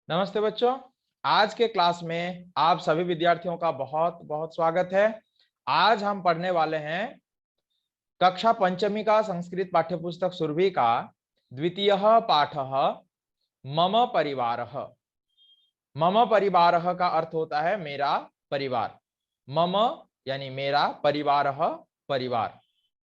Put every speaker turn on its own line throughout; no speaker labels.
नमस्ते बच्चों। आज के क्लास में आप सभी विद्यार्थियों का बहुत बहुत स्वागत है। आज हम पढ़ने वाले हैं कक्षा पंचमी का संस्कृत पाठ्यपुस्तक सुरभि का द्वितीय पाठ मम परिवारः। मम परिवारः का अर्थ होता है मेरा परिवार। मम यानी मेरा, परिवारः परिवार।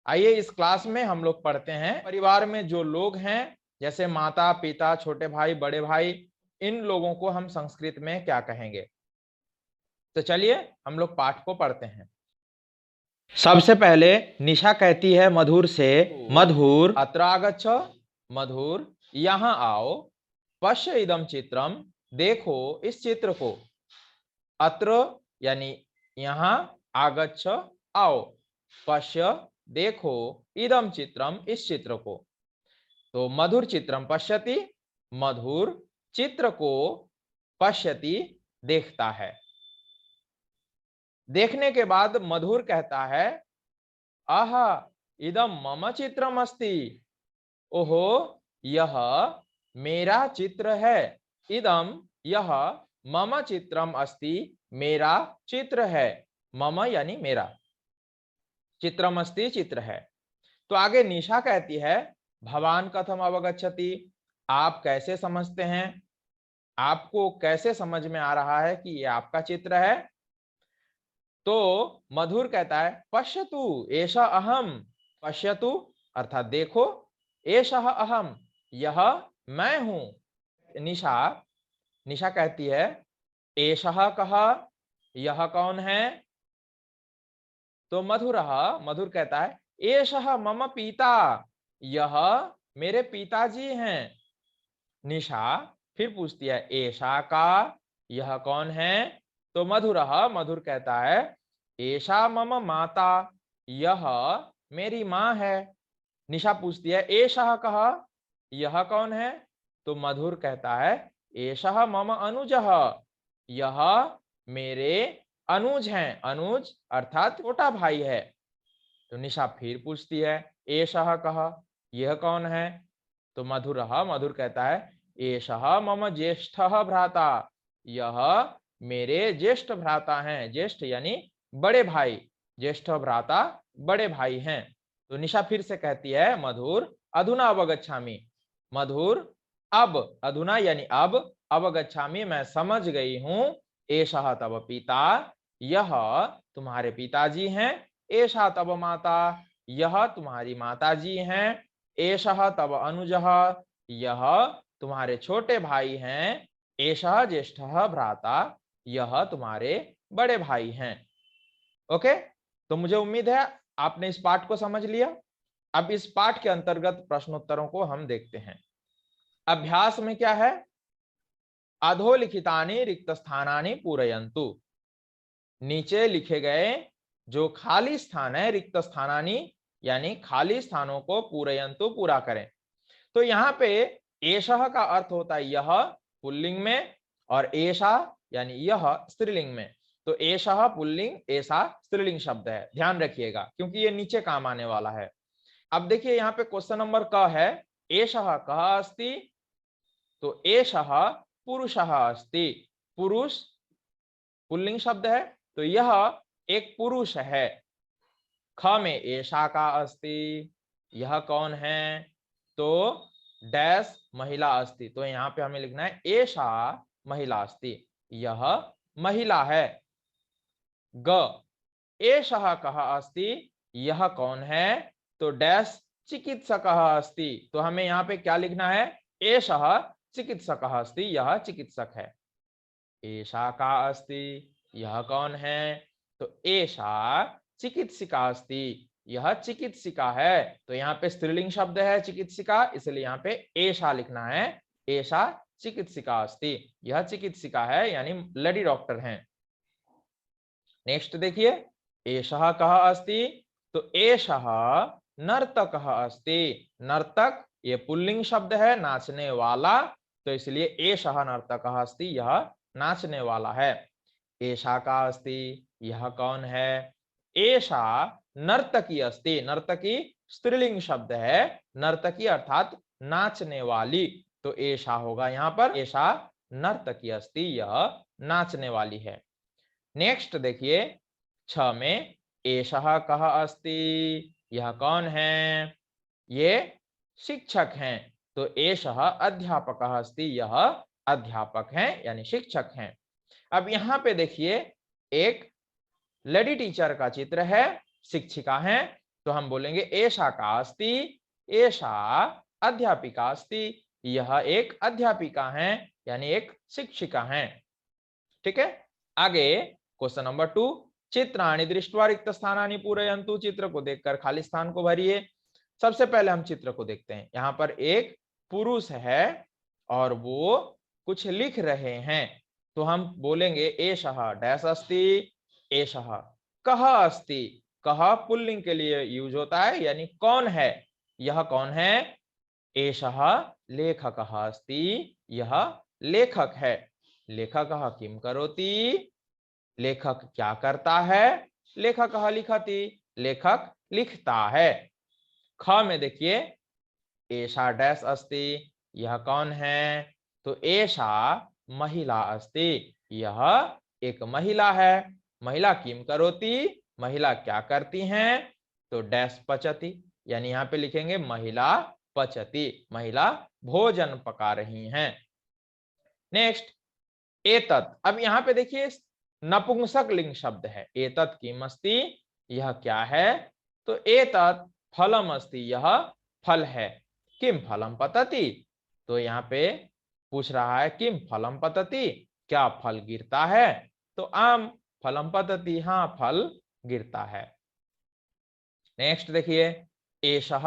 आइए इस क्लास में हम लोग पढ़ते हैं परिवार में जो लोग हैं, जैसे माता पिता, छोटे भाई, बड़े भाई, इन लोगों को हम संस्कृत में क्या कहेंगे। तो चलिए हम लोग पाठ को पढ़ते हैं। सबसे पहले निशा कहती है मधुर से, मधुर अत्र आगच्छ, मधुर यहाँ आओ, पश्य इदम चित्रम, देखो इस चित्र को, अत्र यानी यहाँ, आगच्छ आओ, पश्य देखो, इदम चित्रम इस चित्र को। तो मधुर चित्रम पश्यति, मधुर चित्र को पश्यति देखता है। देखने के बाद मधुर कहता है आहा इदम मम चित्रम अस्ति, ओहो यह मेरा चित्र है, इदम यह मम चित्रम अस्ति मेरा चित्र है, मम यानी मेरा, चित्रम अस्ति चित्र है। तो आगे निशा कहती है भवान कथम अवगच्छति, आप कैसे समझते हैं, आपको कैसे समझ में आ रहा है कि ये आपका चित्र है। तो मधुर कहता है पश्यतु एषा अहम, पश्यतु अर्थात देखो, एषा अहम यह मैं हूं। निशा निशा कहती है एषः कः, यह कौन है। तो मधुर कहता है एषः मम पिता, यह मेरे पिताजी हैं। निशा फिर पूछती है एषा का, यह कौन है। तो मधुर कहता है एषा मम माता, यह मेरी माँ है। निशा पूछती है एषः कः, यह कौन है। तो मधुर कहता है एषः मम अनुजः, यह मेरे अनुज हैं, अनुज अर्थात छोटा भाई है। तो निशा फिर पूछती है एषः कः, यह कौन है। तो मधुर कहता है एषः मम ज्येष्ठः भ्राता, यह मेरे ज्येष्ठ भ्राता हैं, ज्येष्ठ यानी बड़े भाई, ज्येष्ठ भ्राता बड़े भाई हैं। तो निशा फिर से कहती है मधुर अधुना अवगच्छामि, मधुर अब, अधुना यानी अब, अवगच्छामि मैं समझ गई हूं, एषः तव पिता, यह तुम्हारे पिताजी हैं, एषा तव माता, यह तुम्हारी माताजी हैं, एषः तव अनुजः, यह तुम्हारे छोटे भाई हैं, एषः ज्येष्ठः भ्राता, यह तुम्हारे बड़े भाई हैं। ओके, तो मुझे उम्मीद है आपने इस पाठ को समझ लिया। अब इस पाठ के अंतर्गत प्रश्नोत्तरों को हम देखते हैं। अभ्यास में क्या है, अधोलिखितानि रिक्त स्थानानि पूरयन्तु, नीचे लिखे गए जो खाली स्थान है, रिक्त स्थानानि यानी खाली स्थानों को पूरयन्तु पूरा करें। तो यहाँ पे एषः का अर्थ होता है यह पुल्लिंग में, और एषा यानी यह स्त्रीलिंग में। तो एषः पुल्लिंग, एषा स्त्रीलिंग शब्द है, ध्यान रखिएगा क्योंकि ये नीचे काम आने वाला है। अब देखिए यहाँ पे क्वेश्चन नंबर क है एषः कः अस्ति, तो एषः पुरुषः अस्ति, पुरुष पुल्लिंग शब्द है, तो यह एक पुरुष है। ख में एषा का अस्ति, यह कौन है। तो डैश महिला अस्ति, तो यहाँ पे हमें लिखना है एषा महिला अस्ति, यह महिला है। ग एषः कः अस्ति, यह कौन है। तो डैश चिकित्सकः अस्ति, तो हमें यहाँ पे क्या लिखना है, एषः चिकित्सकः अस्ति, यह चिकित्सक है। एषा का अस्ति, यह कौन है। तो एषा चिकित्सिका अस्ति, यह चिकित्सिका है। तो यहाँ पे स्त्रीलिंग शब्द है चिकित्सिका, इसलिए यहाँ पे एषा लिखना है, एषा चिकित्सिका अस्ति, यह चिकित्सिका है यानी लेडी डॉक्टर हैं। नेक्स्ट देखिए एषः कः अस्ति, तो एषः नर्तकः अस्ति, नर्तक ये पुल्लिंग शब्द है, नाचने वाला, तो इसलिए एषः नर्तकः अस्ति, यह नाचने वाला है। एषा का अस्ति, यह कौन है। एषा नर्तकी अस्ति, नर्तकी स्त्रीलिंग शब्द है, नर्तकी अर्थात नाचने वाली, तो एषा होगा यहाँ पर, एषा नर्तकी अस्ति, यह नाचने वाली है। नेक्स्ट देखिए 6 में एषः कः अस्ति, यह कौन है? ये शिक्षक हैं। तो एषः अध्यापकः अस्ति, यह अध्यापक हैं यानी शिक्षक हैं। अब यहाँ पे देखिए एक लेडी टीचर का चित्र है, शिक्षिका है, तो हम बोलेंगे एषा का अस्ति, एषा अध्यापिका अस्ति, यह एक अध्यापिका है यानी एक शिक्षिका है। ठीक है, आगे क्वेश्चन नंबर 2, चित्राणि दृष्ट्वा रिक्त स्थानानि पूरयन्तु, चित्र को देखकर खाली स्थान को भरिए। सबसे पहले हम चित्र को देखते हैं। यहाँ पर एक पुरुष है और वो कुछ लिख रहे हैं, तो हम बोलेंगे एषः डैश अस्ति, एषः कः अस्ति। कः पुल्लिंग के लिए यूज होता है यानी कौन है, यह कौन है? एषः लेखकः अस्ति, यह लेखक है। लेखकः किं करोति, लेखक क्या करता है? लेखकः लिखति, लेखक लिखता है। ख में देखिए एषा डैश अस्ति, यह कौन है? तो एषा महिला अस्ति, यह एक महिला है। महिला किम करोति, महिला क्या करती हैं? तो डैश पचति, यानी यहाँ पे लिखेंगे महिला पचति, महिला भोजन पका रही हैं। नेक्स्ट एतत्, अब यहाँ पे देखिए नपुंसक लिंग शब्द है। एतत् किम अस्ति, यह क्या है? तो एतत् फलम अस्ति, यह फल है। किम फलम पतति, तो यहाँ पे पूछ रहा है किम फलम पतति, क्या फल गिरता है? तो आम फलम पतति, हाँ फल गिरता है। नेक्स्ट देखिए एषः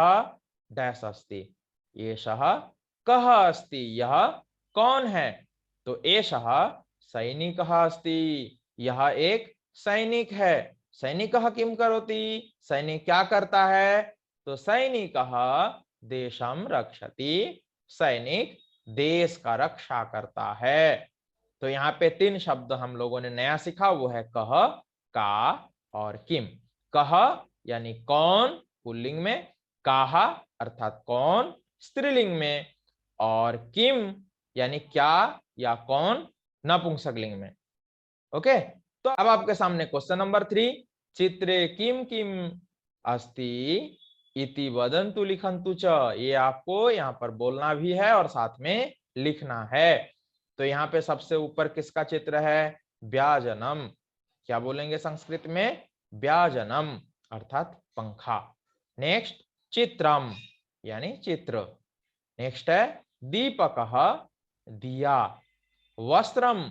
डैश अस्ति, एषः कः अस्ति, यह कौन है? तो एषः सैनिकः अस्ति, यह एक सैनिक है। सैनिकः किं करोति, सैनिक क्या करता है? तो सैनिकः देशं रक्षति, सैनिक देश का रक्षा करता है। तो यहाँ पे 3 शब्द हम लोगों ने नया सीखा, वो है कह, का और किम। कह यानी कौन पुल्लिंग में, काहा अर्थात कौन स्त्रीलिंग में, और किम यानी क्या या कौन नपुंसकलिंग में। ओके, तो अब आपके सामने क्वेश्चन नंबर 3, चित्रे किम किम अस्ति इति वदन्तु लिखन्तु च, ये आपको यहाँ पर बोलना भी है और साथ में लिखना है। तो यहाँ पे सबसे ऊपर किसका चित्र है? व्याजनम, क्या बोलेंगे संस्कृत में? व्याजनम अर्थात पंखा। नेक्स्ट चित्रम यानी चित्र। नेक्स्ट है दीपकः दिया, वस्त्रम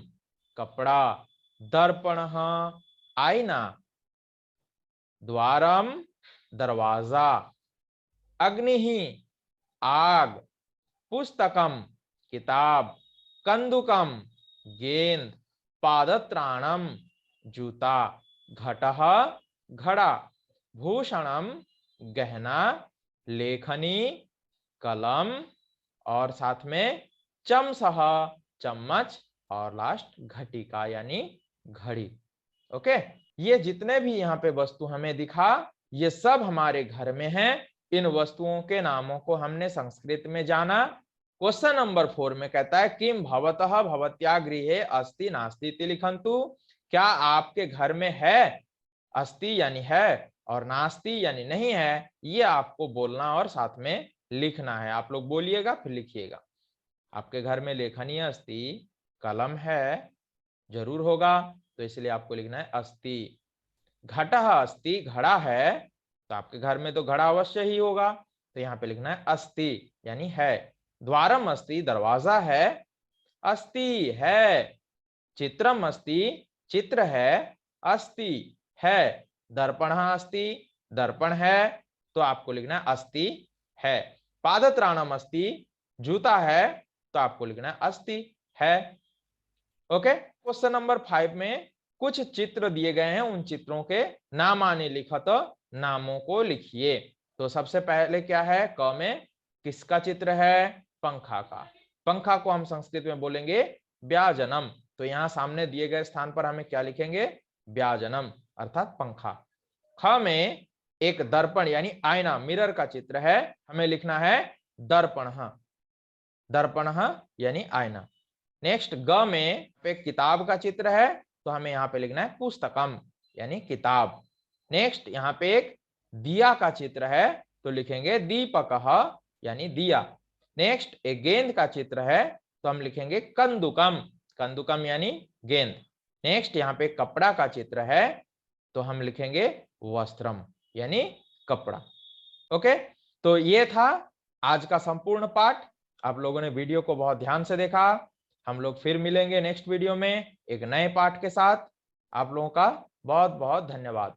कपड़ा, दर्पणः आईना, द्वारम दरवाजा, अग्निः आग, पुस्तकम किताब, कंदुकम गेंद, पादत्राणम जूता, घटः घड़ा, भूषणम गहना, लेखनी कलम, और साथ में चमसः चम्मच, और लास्ट घटिका यानी घड़ी। ओके, ये जितने भी यहाँ पे वस्तु हमें दिखा, ये सब हमारे घर में हैं। इन वस्तुओं के नामों को हमने संस्कृत में जाना। क्वेश्चन नंबर 4 में कहता है किम भवतः भवत्या गृहे अस्ति नास्ति इति लिखन्तु, क्या आपके घर में है? अस्ति यानी है और नास्ति यानी नहीं है, ये आपको बोलना और साथ में लिखना है। आप लोग बोलिएगा फिर लिखिएगा। आपके घर में लेखनी अस्ति, कलम है, जरूर होगा, तो इसलिए आपको लिखना है अस्ति। घटः अस्ति, घड़ा है, तो आपके घर में तो घड़ा अवश्य ही होगा, तो यहाँ पे लिखना है अस्ति यानी है। द्वारम अस्ति, दरवाजा है, अस्ति है। चित्रम अस्ति, चित्र है, अस्ति है। दर्पणः अस्ति, दर्पण है, तो आपको लिखना है अस्ति है। पादत्राणम अस्ति, जूता है, तो आपको लिखना है अस्ति है। ओके, क्वेश्चन नंबर 5 में कुछ चित्र दिए गए हैं, उन चित्रों के नामानि लिखत, नामों को लिखिए। तो सबसे पहले क्या है? क में किसका चित्र है? पंखा का। पंखा को हम संस्कृत में बोलेंगे व्याजनम, तो यहाँ सामने दिए गए स्थान पर हमें क्या लिखेंगे? व्याजनम अर्थात पंखा। ख में एक दर्पण यानी आईना, मिरर का चित्र है, हमें लिखना है दर्पणः, दर्पणः यानी आईना। नेक्स्ट ग में पे किताब का चित्र है, तो हमें यहाँ पे लिखना है पुस्तकम यानी किताब। नेक्स्ट यहाँ पे एक दिया का चित्र है, तो लिखेंगे दीपकः यानी दिया। नेक्स्ट एक गेंद का चित्र है, तो हम लिखेंगे कंदुकम, कंदुकम यानी गेंद। नेक्स्ट यहाँ पे कपड़ा का चित्र है, तो हम लिखेंगे वस्त्रम यानी कपड़ा। ओके, तो ये था आज का संपूर्ण पाठ। आप लोगों ने वीडियो को बहुत ध्यान से देखा। हम लोग फिर मिलेंगे नेक्स्ट वीडियो में एक नए पाठ के साथ। आप लोगों का बहुत बहुत धन्यवाद।